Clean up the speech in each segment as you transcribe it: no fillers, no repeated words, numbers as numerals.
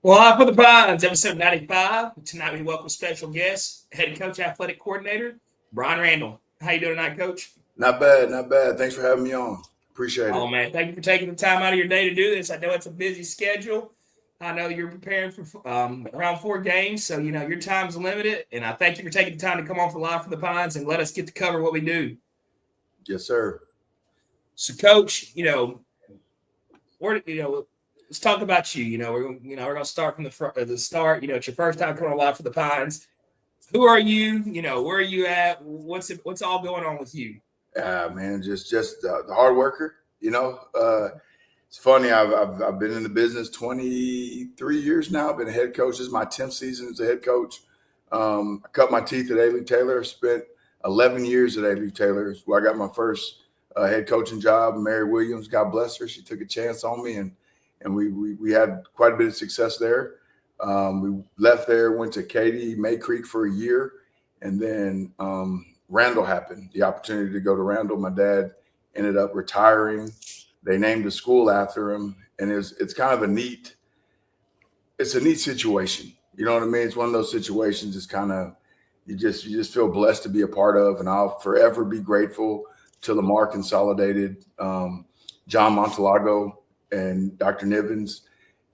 Live for the Pines, episode 95. Tonight we welcome special guest, head coach, athletic coordinator, Brian Randle. How you doing tonight, coach? Not bad, not bad. Thanks for having me on. Appreciate it. Oh, man, thank you for taking the time out of your day to do this. I know it's a busy schedule. I know you're preparing for around 4 games, so, your time's limited. And I thank you for taking the time to come on for Live for the Pines and let us get to cover what we do. Yes, sir. So, coach, let's talk about you. We're gonna start from the start. It's your first time coming live for the Pines. Who are you? Where are you at? What's all going on with you? Man, just the hard worker. It's funny. I've been in the business 23 years now. I've been a head coach. This is my 10th season as a head coach. I cut my teeth at A-Leaf Taylor. Spent 11 years at A-Leaf Taylor, where I got my first head coaching job. Mary Williams, God bless her, she took a chance on me, and we had quite a bit of success there. We left there, went to Katy, May Creek for a year, and then Randle happened. The opportunity to go to Randle. My dad ended up retiring. They named a school after him, and it's kind of a neat situation. You know what I mean? It's one of those situations. It's kind of you just feel blessed to be a part of, and I'll forever be grateful to Lamar Consolidated, John Montalago, and Dr. Nivens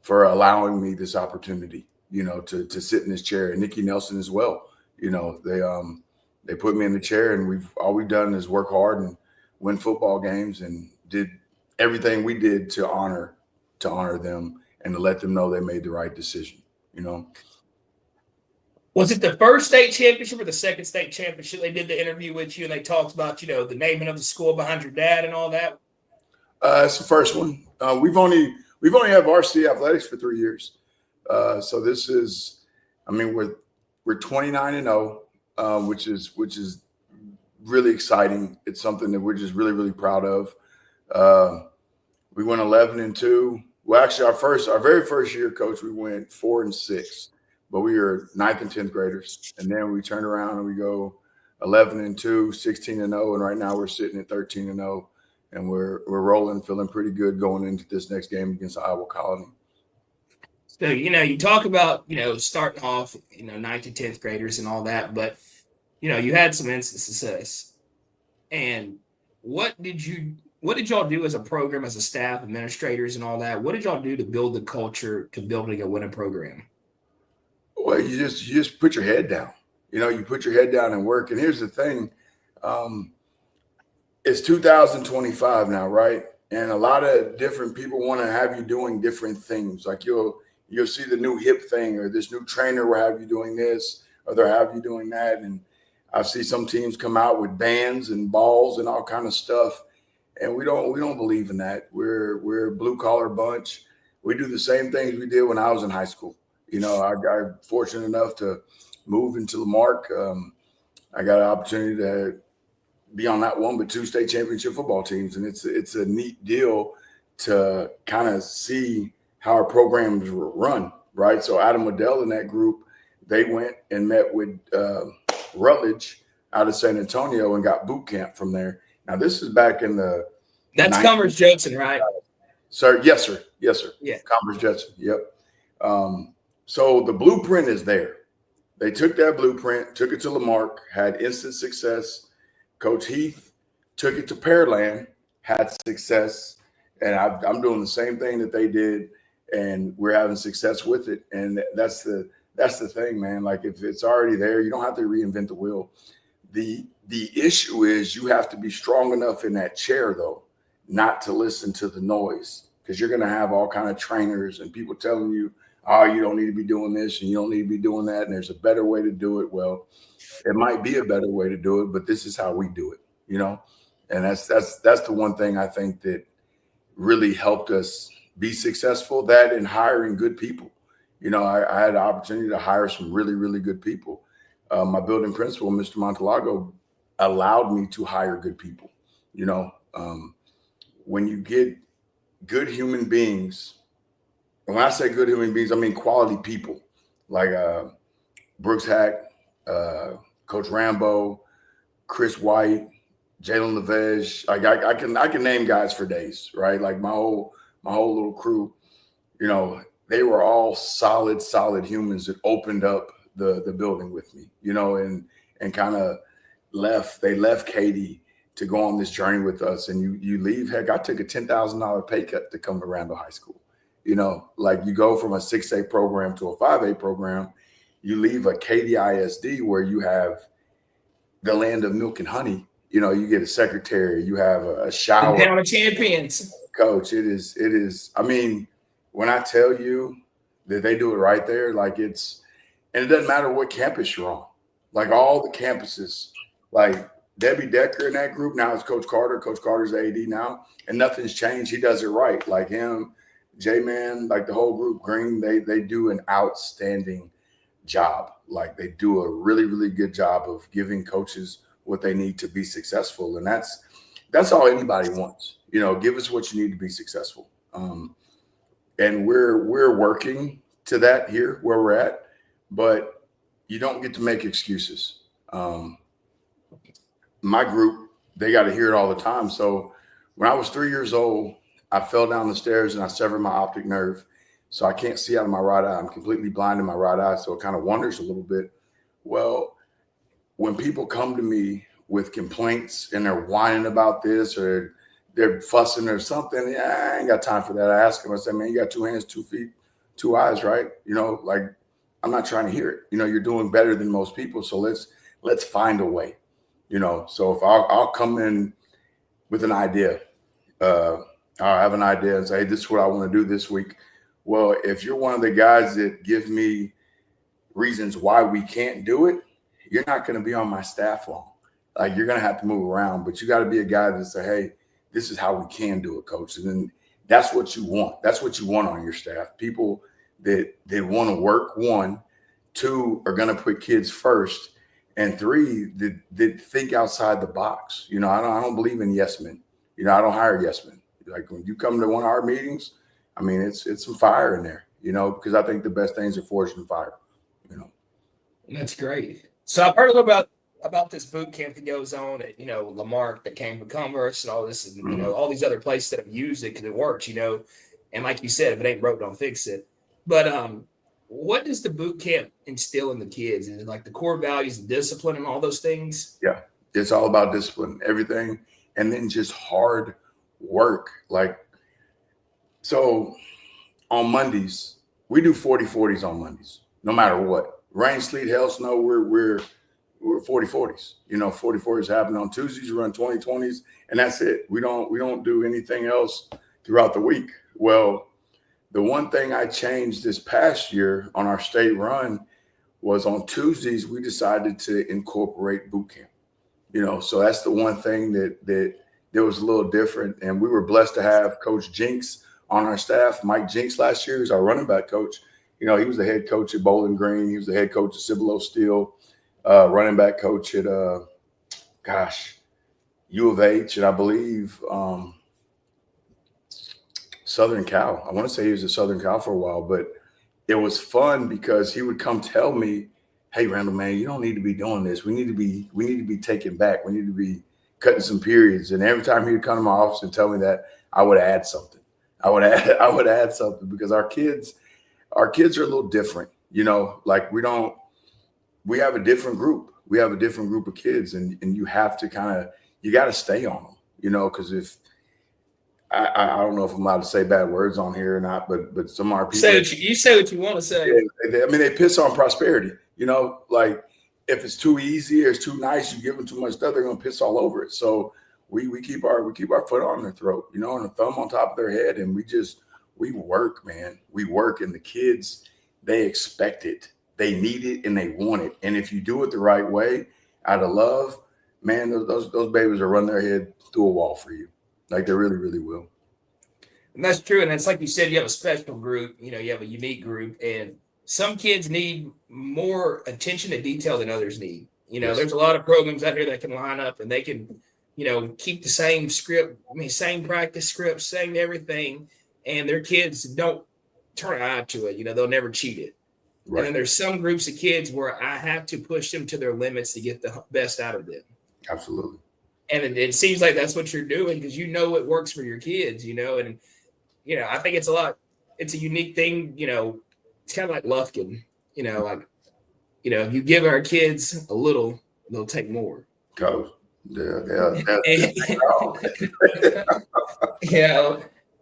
for allowing me this opportunity, to sit in this chair, and Nikki Nelson as well. They put me in the chair, and all we've done is work hard and win football games, and did everything we did to honor them and to let them know they made the right decision. Was it the first state championship or the second state championship? They did the interview with you and they talked about, the naming of the school behind your dad and all that. It's the first one. We've only had varsity athletics for 3 years. So this is, we're 29-0, which is really exciting. It's something that we're just really, really proud of. We went 11-2. Well, actually, our very first year, coach, we went 4-6, but we were 9th and 10th graders, and then we turn around and we go 11-2, 16-0, and right now we're sitting at 13-0. And we're rolling, feeling pretty good going into this next game against Iowa Colony. So, you talk about, starting off, 9th and 10th graders and all that, but, you had some instant success. And what did y'all do as a program, as a staff, administrators and all that? What did y'all do to build the culture to building a winning program? Well, you just put your head down. You put your head down and work. And here's the thing. It's 2025 now, right? And a lot of different people want to have you doing different things. Like you'll see the new hip thing, or this new trainer will have you doing this, or they'll have you doing that. And I see some teams come out with bands and balls and all kind of stuff. And we don't believe in that. We're a blue collar bunch. We do the same things we did when I was in high school. I got fortunate enough to move into Lamarck. I got an opportunity to be on not one but 2 state championship football teams, and it's a neat deal to kind of see how our programs run, right? So Adam Waddell and that group, they went and met with Rutledge out of San Antonio and got boot camp from there. Now this is back in the that's Cumbers Judson, right? Sir, yes, sir. Yeah, Cumbers Judson. Yep. So the blueprint is there. They took that blueprint, took it to Lamarck, had instant success. Coach Heath took it to Pearland, had success, and I'm doing the same thing that they did, and we're having success with it. And that's the thing, man. Like if it's already there, you don't have to reinvent the wheel. The issue is you have to be strong enough in that chair, though, not to listen to the noise, because you're going to have all kind of trainers and people telling you, oh, you don't need to be doing this and you don't need to be doing that, and there's a better way to do it. Well, it might be a better way to do it, but this is how we do it, and that's the one thing I think that really helped us be successful, that and hiring good people. I had the opportunity to hire some really, really good people. My building principal, Mr. Montalago, allowed me to hire good people. When you get good human beings, and when I say good human beings, I mean quality people like Brooks Hack, Coach Rambo, Chris White, Jalen LeVege. Like I can name guys for days, right? Like my whole little crew. they were all solid humans that opened up the building with me, and kind of they left Katie to go on this journey with us. And you leave, heck, I took a $10,000 pay cut to come to Randle High School. Like you go from a 6A program to a 5A program, you leave a Katie ISD where you have the land of milk and honey. You get a secretary, you have a shower. The town of champions. Coach, it is. I mean, when I tell you that they do it right there, like and it doesn't matter what campus you're on. Like all the campuses, like Debbie Decker in that group, now it's Coach Carter. Coach Carter's the AD now, and nothing's changed. He does it right. Like him, J-Man, like the whole group, Green, they do an outstanding job. Like they do a really, really good job of giving coaches what they need to be successful. And that's all anybody wants. Give us what you need to be successful. And we're working to that here where we're at, but you don't get to make excuses. My group, they got to hear it all the time. So when I was 3 years old, I fell down the stairs and I severed my optic nerve. So I can't see out of my right eye. I'm completely blind in my right eye. So it kind of wanders a little bit. Well, when people come to me with complaints and they're whining about this or they're fussing or something, I ain't got time for that. I ask them, I say, man, you got 2 hands, 2 feet, 2 eyes, right? Like I'm not trying to hear it. You're doing better than most people. So let's find a way, So if I'll come in with an idea, I'll have an idea and say, hey, this is what I want to do this week. Well, if you're one of the guys that give me reasons why we can't do it, you're not going to be on my staff long. Like you're going to have to move around, but you got to be a guy that say, hey, this is how we can do it, coach. And then that's what you want. That's what you want on your staff. People that want to work, 1, 2 are going to put kids first, and 3 that think outside the box. I don't believe in yes men. I don't hire yes men. Like when you come to one of our meetings, I mean, it's some fire in there, because I think the best things are forged in fire, That's great. So I've heard a little about this boot camp that goes on at, Lamarck that came from Commerce and all this, and, all these other places that have used it because it works, and like you said, if it ain't broke, don't fix it. But what does the boot camp instill in the kids? Is it like the core values and discipline and all those things? Yeah, it's all about discipline, everything, and then just hard work. Like, so on Mondays, we do 40-40s on Mondays, no matter what. Rain, sleet, hail, snow, we're 40-40s. 40-40s happen on Tuesdays. You run 20-20s, and that's it. We don't do anything else throughout the week. Well, the one thing I changed this past year on our state run was on Tuesdays we decided to incorporate boot camp. So that's the one thing that was a little different. And we were blessed to have Coach Jinks on our staff. Mike Jinks last year is our running back coach. He was the head coach at Bowling Green. He was the head coach at Cibolo Steel, running back coach at U of H, and I believe Southern Cal. I want to say he was at Southern Cal for a while, but it was fun because he would come tell me, hey, Randle, man, you don't need to be doing this. We need to be taken back. We need to be cutting some periods. And every time he would come to my office and tell me that, I would add something. I would add something because our kids are a little different, like we have a different group. We have a different group of kids, and you have to you got to stay on them, because if I don't know if I'm allowed to say bad words on here or not, but some of our people you say what you want to say. They piss on prosperity, like if it's too easy or it's too nice, you give them too much stuff, they're going to piss all over it. So we keep our foot on their throat, and a thumb on top of their head. And we work, man. We work, and the kids, they expect it. They need it and they want it. And if you do it the right way, out of love, man, those babies will run their head through a wall for you. Like they really, really will. And that's true. And it's like you said, you have a special group, you have a unique group, and some kids need more attention to detail than others need. Yes. There's a lot of programs out here that can line up and they can, keep the same script, same practice script, same everything. And their kids don't turn an eye to it. They'll never cheat it. Right. And then there's some groups of kids where I have to push them to their limits to get the best out of them. Absolutely. And it seems like that's what you're doing because it works for your kids, and I think it's it's a unique thing. It's kind of like Lufkin. Like if you give our kids a little, they'll take more. Coach. Yeah.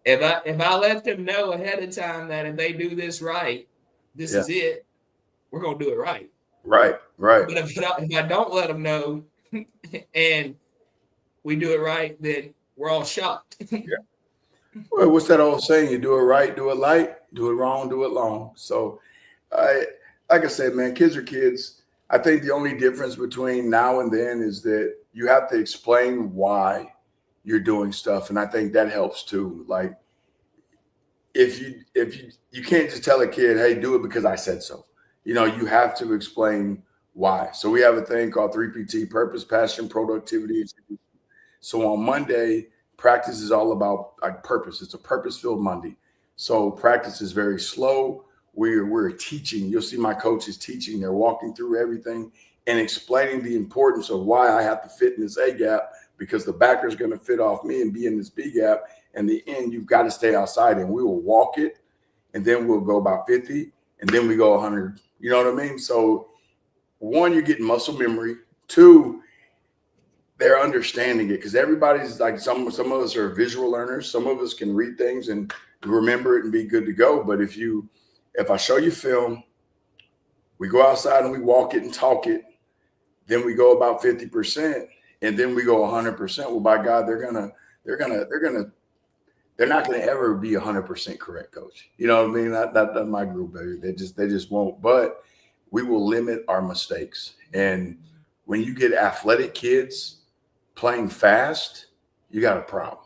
And, if I let them know ahead of time that if they do this right, this Yeah. is it. We're gonna do it right. Right. But if I don't let them know, and we do it right, then we're all shocked. Yeah. Well, what's that old saying? You do it right, do it light, do it wrong, do it long. So like I said, man, kids are kids. I think the only difference between now and then is that you have to explain why you're doing stuff. And I think that helps too. Like if you can't just tell a kid, hey, do it because I said so. You have to explain why. So we have a thing called 3PT, purpose, passion, productivity. So on Monday, practice is all about like purpose. It's a purpose-filled Monday. So practice is very slow. We're teaching. You'll see my coaches teaching. They're walking through everything and explaining the importance of why I have to fit in this A gap, because the backer is going to fit off me and be in this B gap. And the end, you've got to stay outside, and we will walk it, and then we'll go about 50, and then we go 100. You know what I mean? So one, you're getting muscle memory. Two, they're understanding it, because everybody's like some of us are visual learners. Some of us can read things and remember it and be good to go. But if I show you film, we go outside and we walk it and talk it, then we go about 50%, and then we go 100%. Well, by God, they're not going to ever be 100% correct, coach. You know what I mean? That's my group, baby. They just won't. But we will limit our mistakes. And when you get athletic kids playing fast, you got a problem.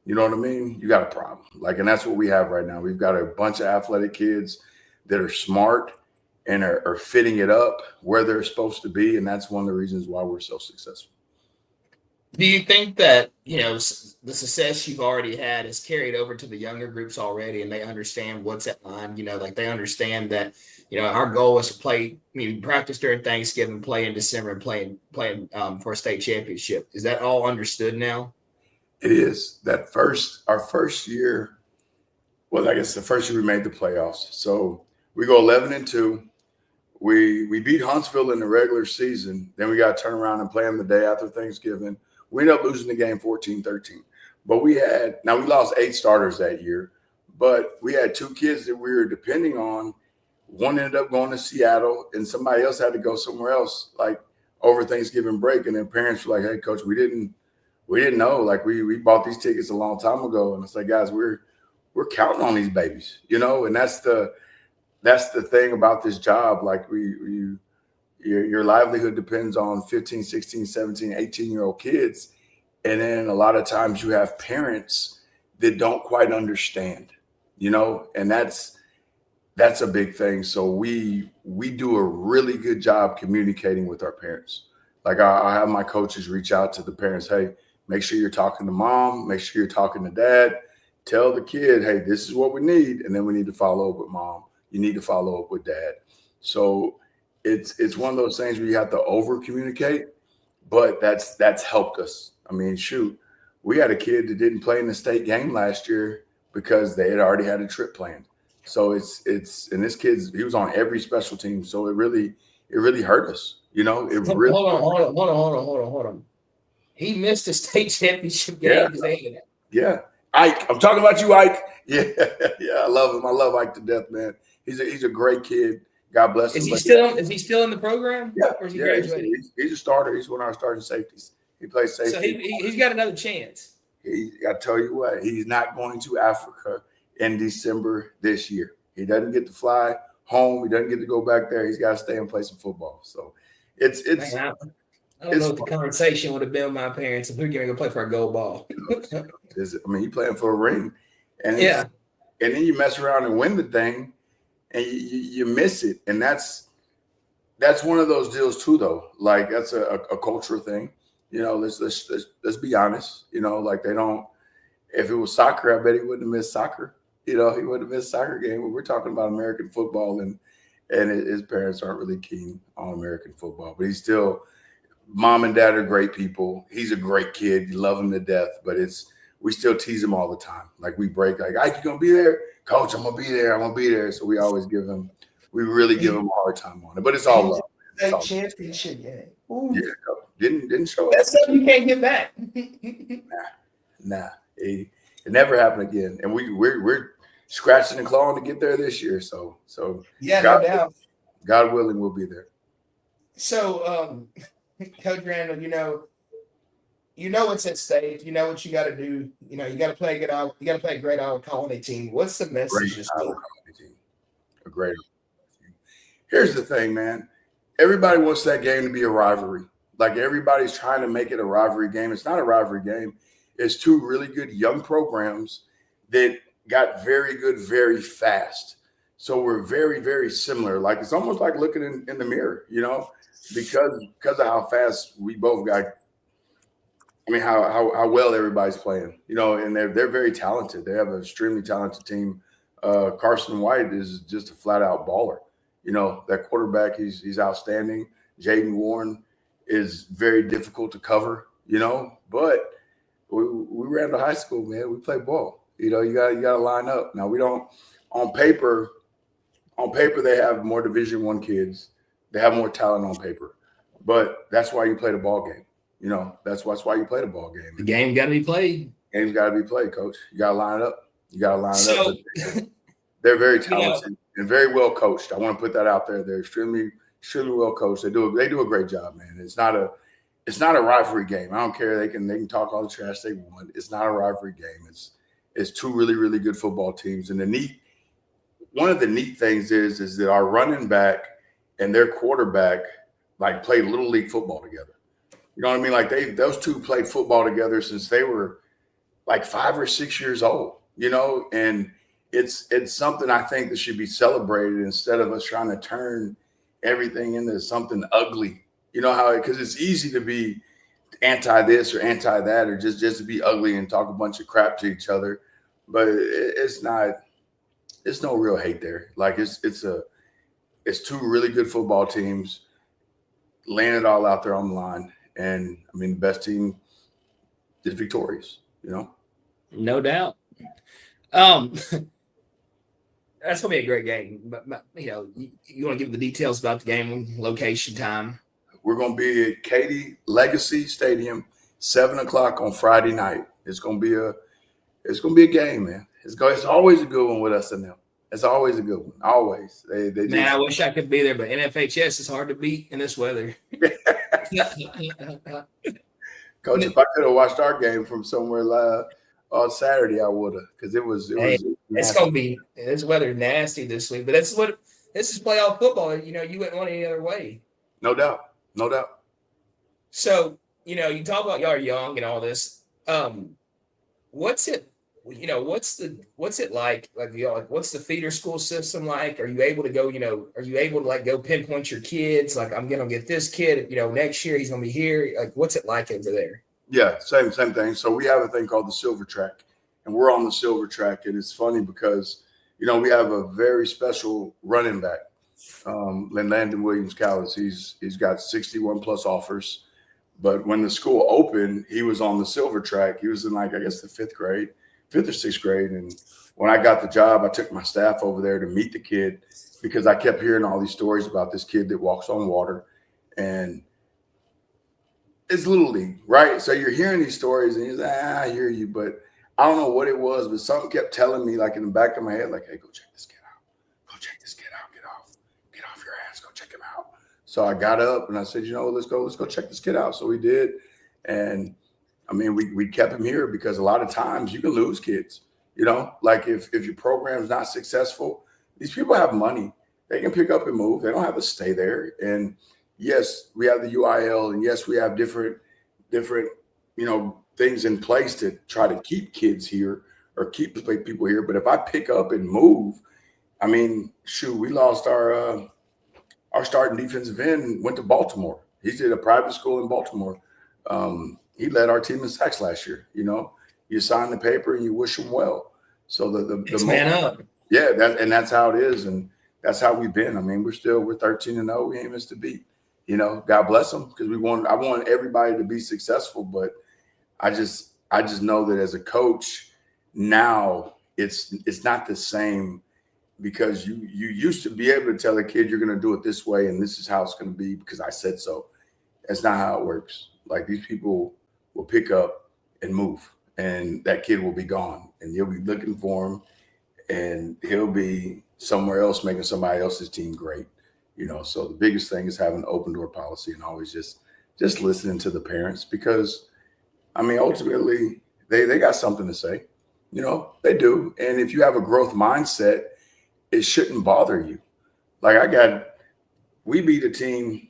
You know what I mean? You got a problem. And that's what we have right now. We've got a bunch of athletic kids that are smart and are fitting it up where they're supposed to be. And that's one of the reasons why we're so successful. Do you think that, the success you've already had is carried over to the younger groups already, and they understand what's at line? They understand that, our goal is to play, practice during Thanksgiving, play in December, and playing for a state championship. Is that all understood now? It is. Our first year, well, I guess the first year we made the playoffs. So we go 11-2. We beat Huntsville in the regular season. Then we got to turn around and play them the day after Thanksgiving. We ended up losing the game 14-13. But we lost 8 starters that year, but we had 2 kids that we were depending on. One ended up going to Seattle, and somebody else had to go somewhere else, over Thanksgiving break. And their parents were like, hey, coach, we didn't know. We bought these tickets a long time ago. And it's like, guys, we're counting on these babies, and that's the thing about this job. Your livelihood depends on 15, 16, 17, 18-year-old kids. And then a lot of times you have parents that don't quite understand, and that's a big thing. So we do a really good job communicating with our parents. I have my coaches reach out to the parents. Hey, make sure you're talking to mom, make sure you're talking to dad, tell the kid, hey, this is what we need. And then we need to follow up with mom. You need to follow up with dad. So it's one of those things where you have to over communicate, but that's helped us. I mean, shoot, we had a kid that didn't play in the state game last year because they had already had a trip planned. So and this he was on every special team. So it really hurt us. Hold on. He missed the state championship game because they had Yeah. Ike, I'm talking about you, Ike. Yeah, I love him. I love Ike to death, man. He's a great kid. God bless him. Is he still in the program? Yeah, or is he graduating? He's a starter. He's one of our starting safeties. He plays safety. So he's got another chance. I tell you what, he's not going to Africa in December this year. He doesn't get to fly home. He doesn't get to go back there. He's got to stay and play some football. So it's. Man, I don't know what the conversation would have been with my parents if we were going to go play for a gold ball. You're playing for a ring, and yeah, and then you mess around and win the thing, and you miss it, and that's one of those deals too, though. That's a cultural thing. Let's be honest. They don't. If it was soccer, I bet he wouldn't have missed soccer. He wouldn't have missed soccer game. But we're talking about American football, and his parents aren't really keen on American football. But he's still. Mom and dad are great people. He's a great kid. You love him to death. But we still tease him all the time. We break. Ike, you gonna be there? Coach, I'm gonna be there. I'm gonna be there. So we always we really give him a hard time on it. But it's all love. It's State all championship game. yeah. Ooh, Didn't show up. that's something you can't get back. Nah. It never happened again. And we're scratching and clawing to get there this year. So Yeah, no God, doubt. God willing, we'll be there. So, Coach Randall, you know what's at stake. You know what you got to do. You got to play good. You got to play a great Iowa Colony team. What's the Great message this Iowa week? Colony team. A great team. Here's the thing, man. Everybody wants that game to be a rivalry. Like everybody's trying to make it a rivalry game. It's not a rivalry game. It's two really good young programs that got very good very fast. So we're very, very similar. Like it's almost like looking in the mirror, because of how fast we both got. I mean, how well everybody's playing, and they're very talented. They have an extremely talented team. Carson White is just a flat out baller. That quarterback, he's outstanding. Jaden Warren is very difficult to cover, but we ran to high school, man. We play ball. You got to line up. Now we don't on paper. On paper, they have more Division I kids. They have more talent on paper, but that's why you play the ball game. That's why you play the ball game. The game got to be played. Game's got to be played, Coach. You got to line it up. So, They're very talented and very well coached. I want to put that out there. They're extremely, extremely well coached. They do a great job, man. It's not a rivalry game. I don't care. They can talk all the trash they want. It's not a rivalry game. It's two really, really good football teams. And one of the neat things is that our running back and their quarterback played little league football together. You know what I mean? Like those two played football together since they were like 5 or 6 years old, and it's something I think that should be celebrated instead of us trying to turn everything into something ugly. Because it's easy to be anti this or anti that, or just to be ugly and talk a bunch of crap to each other. But it's not, it's no real hate there. Like it's two really good football teams laying it all out there on the line. And I mean, the best team is victorious, No doubt. That's gonna be a great game. But you want to give the details about the game, location, time. We're gonna be at Katy Legacy Stadium, 7:00 on Friday night. It's gonna be a game, man. It's always a good one with us and them. It's always a good one. Always. Man, I wish I could be there, but NFHS is hard to beat in this weather. Coach, if I could have watched our game from somewhere live on Saturday, I would have, because it was it's gonna be this weather nasty this week. But this is playoff football. You wouldn't want it any other way. No doubt. So, you talk about y'all are young and all this. What's it? What's it like? What's the feeder school system like? Are you able to go? Are you able to go pinpoint your kids? Like, I'm gonna get this kid. Next year he's gonna be here. Like, what's it like over there? Yeah, same thing. So we have a thing called the Silver Track, and we're on the Silver Track, and it's funny because we have a very special running back, Landon Williams Callis. He's got 61 plus offers, but when the school opened, he was on the Silver Track. He was in I guess the 5th or 6th grade, and when I got the job, I took my staff over there to meet the kid because I kept hearing all these stories about this kid that walks on water, and it's little league, right? So you're hearing these stories and you're like, I hear you, but I don't know what it was, but something kept telling me in the back of my head, hey, go check this kid out. Go check this kid out. Get off your ass. Go check him out. So I got up and I said, let's go check this kid out. So we did. And I mean, we kept him here because a lot of times you can lose kids, if your program's not successful, these people have money. They can pick up and move. They don't have to stay there. And yes, we have the UIL, and yes, we have different, things in place to try to keep kids here or keep people here. But if I pick up and move, I mean, shoot, we lost our starting defensive end, went to Baltimore. He's at a private school in Baltimore. He led our team in sacks last year. You sign the paper and you wish him well. So the man up. Yeah, that's how it is, and that's how we've been. I mean, we're 13-0. We ain't missed a beat. God bless them, because I want everybody to be successful, but I just know that as a coach now, it's not the same, because you used to be able to tell a kid you're going to do it this way and this is how it's going to be because I said so. That's not how it works. Like, these people will pick up and move, and that kid will be gone, and you'll be looking for him, and he'll be somewhere else making somebody else's team great. So the biggest thing is having an open door policy and always just listening to the parents, because ultimately they got something to say. They do. And if you have a growth mindset, it shouldn't bother you. Like, we beat a team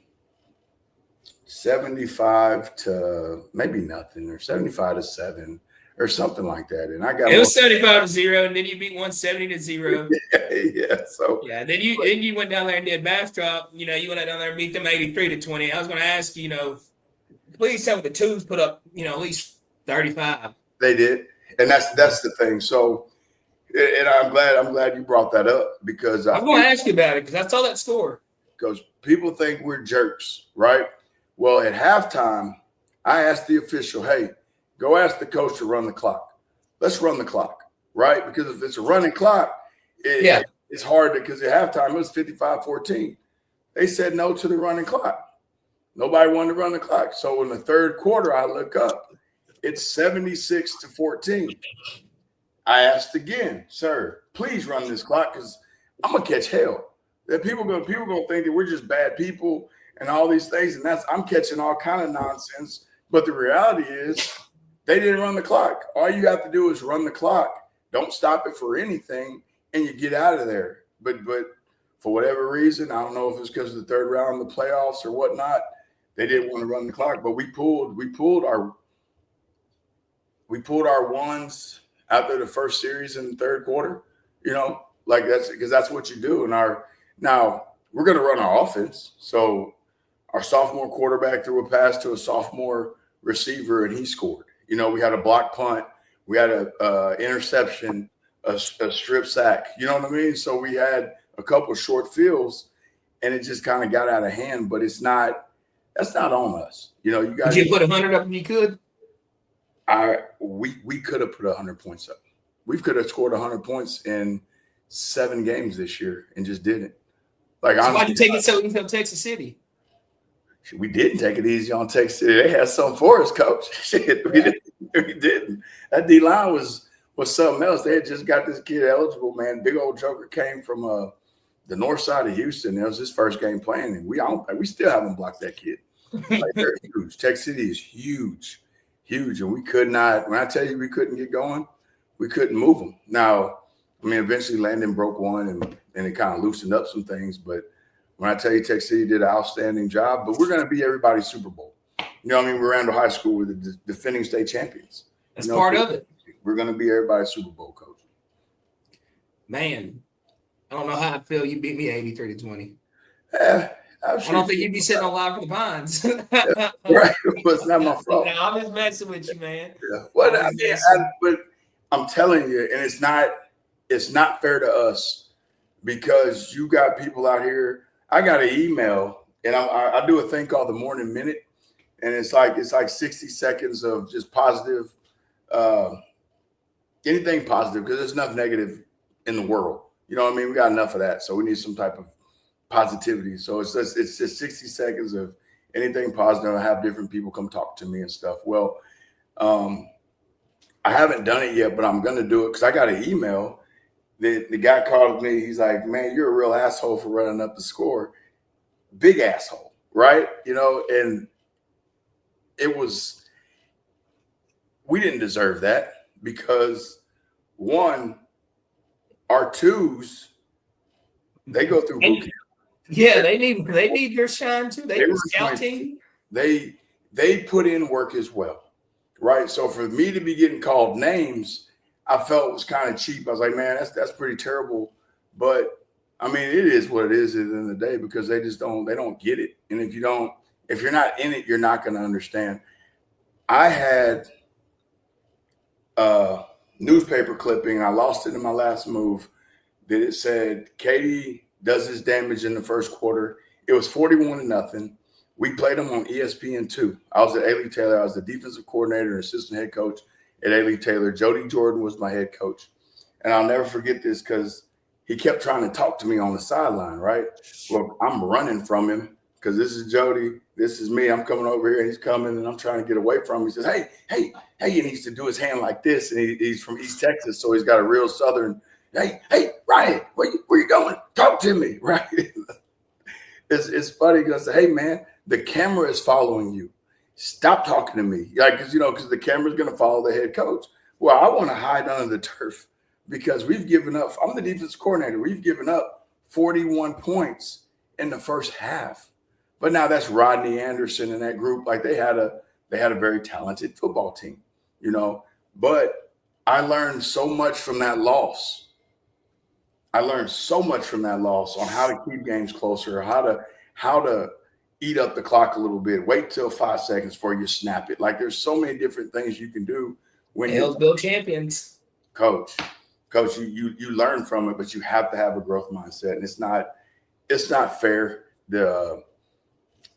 75 to maybe nothing, or 75-7 or something like that. And it was 75-0, and then you beat 170-0. Yeah. So then you went down there and did backdrop. You went down there and beat them 83-20. I was going to ask you, please tell me the twos put up, at least 35. They did, and that's the thing. So, and I'm glad you brought that up, because I'm going to ask you about it, because I saw that score. Because people think we're jerks, right? Well, at halftime, I asked the official, "Hey, go ask the coach to run the clock. Let's run the clock, right? Because if it's a running clock, it's hard, because at halftime it was 55-14. They said no to the running clock. Nobody wanted to run the clock. So in the third quarter, I look up, it's 76-14. I asked again, "Sir, please run this clock, because I'm gonna catch hell. That people gonna think that we're just bad people and all these things, and I'm catching all kind of nonsense." But the reality is, they didn't run the clock. All you have to do is run the clock. Don't stop it for anything, and you get out of there. But for whatever reason, I don't know if it's because of the third round of the playoffs or whatnot, they didn't want to run the clock. But we pulled our ones after the first series in the third quarter. That's because that's what you do. Now we're going to run our offense. So our sophomore quarterback threw a pass to a sophomore receiver, and he scored. We had a block punt, we had a interception, a strip sack. You know what I mean? So we had a couple of short fields, and it just kind of got out of hand. But that's not on us. You guys. Did you put 100 up if you could? We could have put 100 points up. We could have scored 100 points in 7 games this year and just didn't. Like, so why'd you take it so easy on Texas City? We didn't take it easy on Texas City. They had something for us, coach. Shit, we didn't. That D-line was something else. They had just got this kid eligible, man. Big old joker came from the north side of Houston. It was his first game playing, and we still haven't blocked that kid. Like, they're huge. Texas City is huge, and we could not. When I tell you we couldn't get going, we couldn't move them. Now, eventually Landon broke one, and it kind of loosened up some things. But when I tell you Texas City did an outstanding job, but we're going to be everybody's Super Bowl. We're Randle High School. We're the defending state champions. That's part of it. We're going to be everybody's Super Bowl, coach. Man, I don't know how I feel. You beat me 83-20. I don't think you'd be sitting on Live for the Pines. Right. It's not my fault. No, I'm just messing with you, man. Yeah. But I'm telling you, and it's not fair to us, because you got people out here. I got an email, and I do a thing called the Morning Minute, and it's like 60 seconds of just positive, anything positive, because there's enough negative in the world. We got enough of that, so we need some type of positivity. So it's just 60 seconds of anything positive. I have different people come talk to me and stuff. Well, I haven't done it yet, but I'm going to do it, because I got an email. The guy called me. He's like, "Man, you're a real asshole for running up the score." Big asshole, right? And we didn't deserve that, because one, our twos, they go through boot camp. Yeah, they need your shine too. They were scouting. They put in work as well, right? So for me to be getting called names, I felt it was kind of cheap. I was like, man, that's pretty terrible. But it is what it is at the end of the day, because they don't get it. And if you're not in it, you're not going to understand. I had a newspaper clipping, and I lost it in my last move, that it said Katie does his damage in the first quarter. It was 41-0. We played them on ESPN2. I was at A. Taylor. I was the defensive coordinator and assistant head coach at A. Taylor. Jody Jordan was my head coach. And I'll never forget this because he kept trying to talk to me on the sideline, right? Well, I'm running from him because this is Jody. This is me. I'm coming over here and he's coming and I'm trying to get away from him. He says, hey, hey, hey. And he used to do his hand like this. And he's from East Texas. So he's got a real Southern, hey, Ryan, where you going? Talk to me, right? It's funny because, hey, man, the camera is following you. Stop talking to me. Like, because the camera's going to follow the head coach. Well, I want to hide under the turf because we've given up. I'm the defense coordinator. We've given up 41 points in the first half. But now that's Rodney Anderson and that group. Like they had a very talented football team, But I learned so much from that loss. On how to keep games closer, how to eat up the clock a little bit, wait till 5 seconds before you snap it. Like there's so many different things you can do when Hell's build champions. Coach, you learn from it, but you have to have a growth mindset. And it's not fair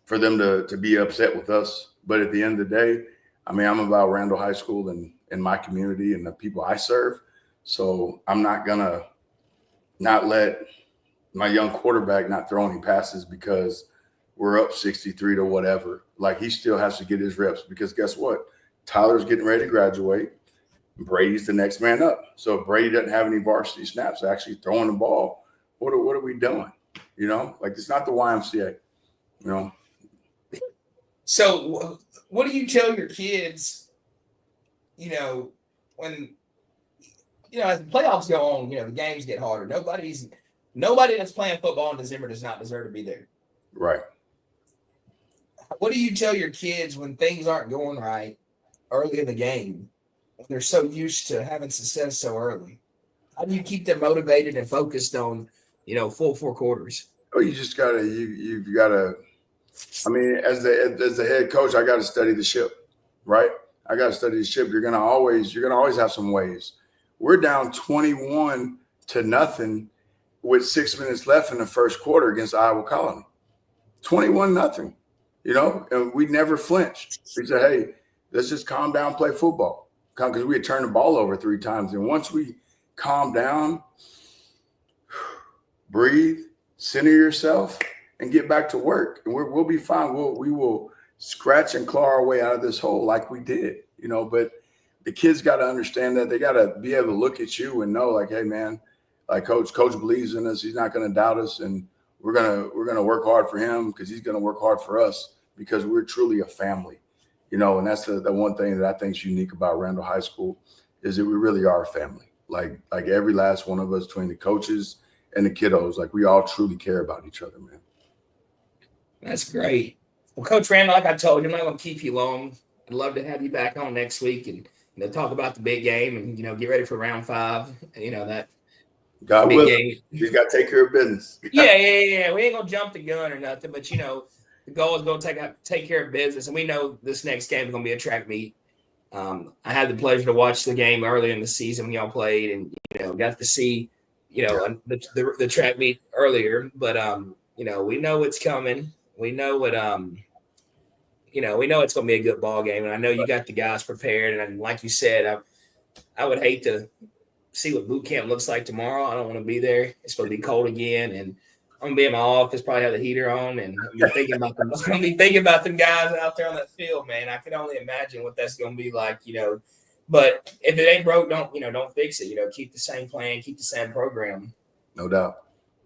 for them to be upset with us. But at the end of the day, I mean, I'm about Randle High School and my community and the people I serve. So I'm not gonna not let my young quarterback not throw any passes because we're up 63 to whatever. Like he still has to get his reps because guess what? Tyler's getting ready to graduate. Brady's the next man up. So if Brady doesn't have any varsity snaps, actually throwing the ball, what are we doing? Like it's not the YMCA, So what do you tell your kids, when as the playoffs go on, the games get harder. Nobody that's playing football in December does not deserve to be there. Right. What do you tell your kids when things aren't going right early in the game? When they're so used to having success so early. How do you keep them motivated and focused on, full 4 quarters? Oh, you just gotta you've gotta. I mean, as the head coach, I got to study the ship, right? I got to study the ship. You're gonna always have some waves. We're down 21-0 with 6 minutes left in the first quarter against Iowa Colony. 21-0, and we never flinched. We said, hey, let's just calm down, play football. Because we had turned the ball over 3 times. And once we calm down, breathe, center yourself, and get back to work. And we'll be fine. We will scratch and claw our way out of this hole like we did, But the kids got to understand that. They got to be able to look at you and know, like, hey, man, like coach believes in us. He's not going to doubt us. And we're gonna work hard for him because he's going to work hard for us because we're truly a family. And that's the one thing that I think is unique about Randle High School is that we really are a family. Like every last one of us between the coaches and the kiddos, like we all truly care about each other, man. That's great. Well, Coach Randle, like I told you, I'm not going to keep you long. I'd love to have you back on next week and talk about the big game and get ready for round 5. That God big willing, game. You got to take care of business. Yeah. We ain't going to jump the gun or nothing, but the goal is going to take care of business, and we know this next game is going to be a track meet. I had the pleasure to watch the game earlier in the season when y'all played, and got to see the track meet earlier. But we know it's coming. We know what we know it's going to be a good ball game, and I know you got the guys prepared. And like you said, I would hate to see what boot camp looks like tomorrow. I don't want to be there. It's going to be cold again, and I'm gonna be in my office, probably have the heater on, and I'm gonna be thinking about them guys out there on that field, man. I can only imagine what that's gonna be like, But if it ain't broke, don't fix it. Keep the same plan, keep the same program. No doubt,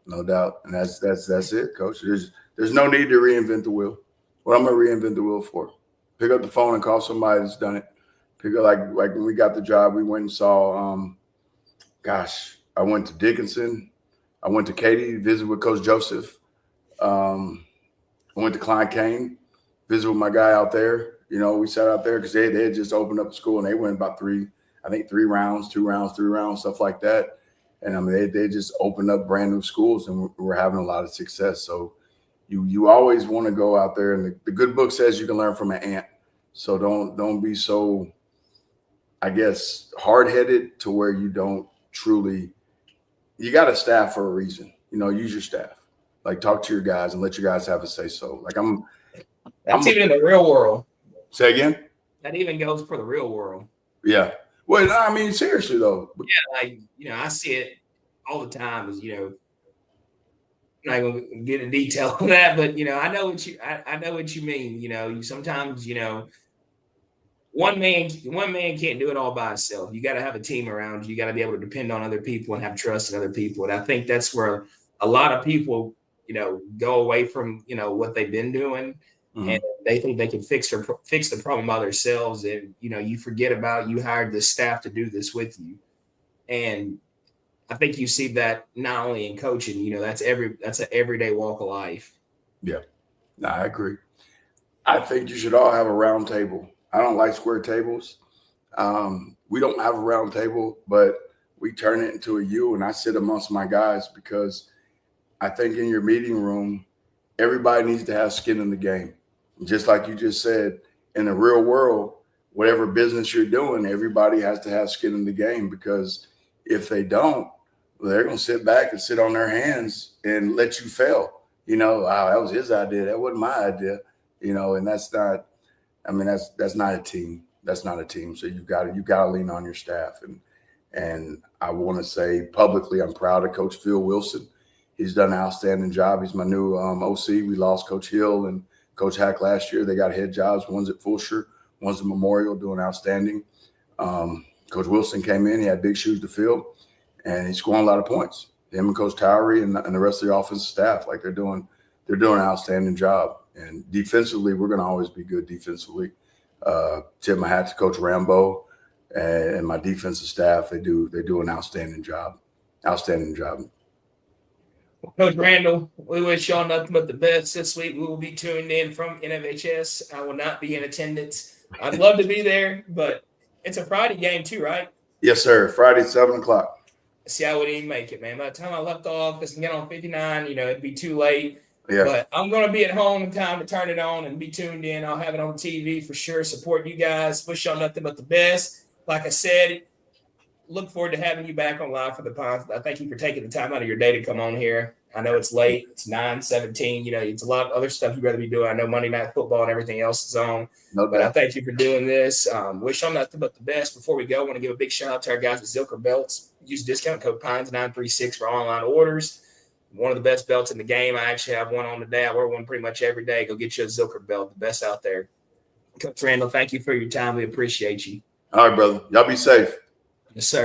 and that's it, Coach. There's no need to reinvent the wheel. What I'm gonna reinvent the wheel for? Pick up the phone and call somebody that's done it. Pick up like when we got the job, we went and saw. I went to Dickinson. I went to Katy, visited with Coach Joseph. I went to Klein Kane, visited with my guy out there. We sat out there because they had just opened up the school and they went about 3 rounds, 2 rounds, 3 rounds, stuff like that. And I mean, they just opened up brand new schools and we're having a lot of success. So you always want to go out there, and the good book says you can learn from an ant. So don't be so, I guess, hard-headed to where you don't truly. You got a staff for a reason. Use your staff. Like talk to your guys and let your guys have a say so. Like That's even in the real world. Say again? That even goes for the real world. Yeah. Well, I mean, seriously though. Yeah, like I see it all the time. Is I'm not gonna get into detail on that, but I know what you mean. You sometimes one man can't do it all by himself. You got to have a team around you. You got to be able to depend on other people and have trust in other people. And I think that's where a lot of people go away from what they've been doing, and they think they can fix the problem by themselves. And you forget about you hired this staff to do this with you. And I think you see that not only in coaching. That's an everyday walk of life. Yeah, no, I agree. I think you should all have a round table. I don't like square tables. We don't have a round table, but we turn it into a U, and I sit amongst my guys because I think in your meeting room, everybody needs to have skin in the game. Just like you just said, in the real world, whatever business you're doing, everybody has to have skin in the game, because if they don't, well, they're going to sit back and sit on their hands and let you fail. Wow, that was his idea. That wasn't my idea. And that's not, I mean, that's not a team. That's not a team. So you got to lean on your staff. And I want to say publicly, I'm proud of Coach Phil Wilson. He's done an outstanding job. He's my new OC. We lost Coach Hill and Coach Hack last year. They got head jobs. One's at Fulsher, one's at Memorial, doing outstanding. Coach Wilson came in. He had big shoes to fill, and he's scoring a lot of points. Him and Coach Towery and the rest of the offensive staff, like they're doing an outstanding job. And defensively, we're going to always be good defensively. Tip my hat to Coach Rambo and my defensive staff. They do an outstanding job. Outstanding job. Coach Randle, we wish y'all nothing but the best this week. We will be tuned in from NFHS. I will not be in attendance. I'd love to be there, but it's a Friday game too, right? Yes, sir. Friday, 7:00. See, I wouldn't even make it, man. By the time I left off, because I get on 59, it'd be too late. Yeah. But I'm going to be at home in time to turn it on and be tuned in. I'll have it on TV for sure. Support you guys. Wish y'all nothing but the best. Like I said, look forward to having you back on live for the pod. I thank you for taking the time out of your day to come on here. I know it's late. It's 9:17. It's a lot of other stuff you'd rather be doing. I know Monday Night Football and everything else is on. No but I thank you for doing this. Wish y'all nothing but the best. Before we go, I want to give a big shout out to our guys at Zilker Belts. Use discount code PINES936 for online orders. One of the best belts in the game. I actually have one on today. I wear one pretty much every day. Go get you a Zilker belt, the best out there. Coach Randle, thank you for your time. We appreciate you. All right, brother. Y'all be safe. Yes, sir.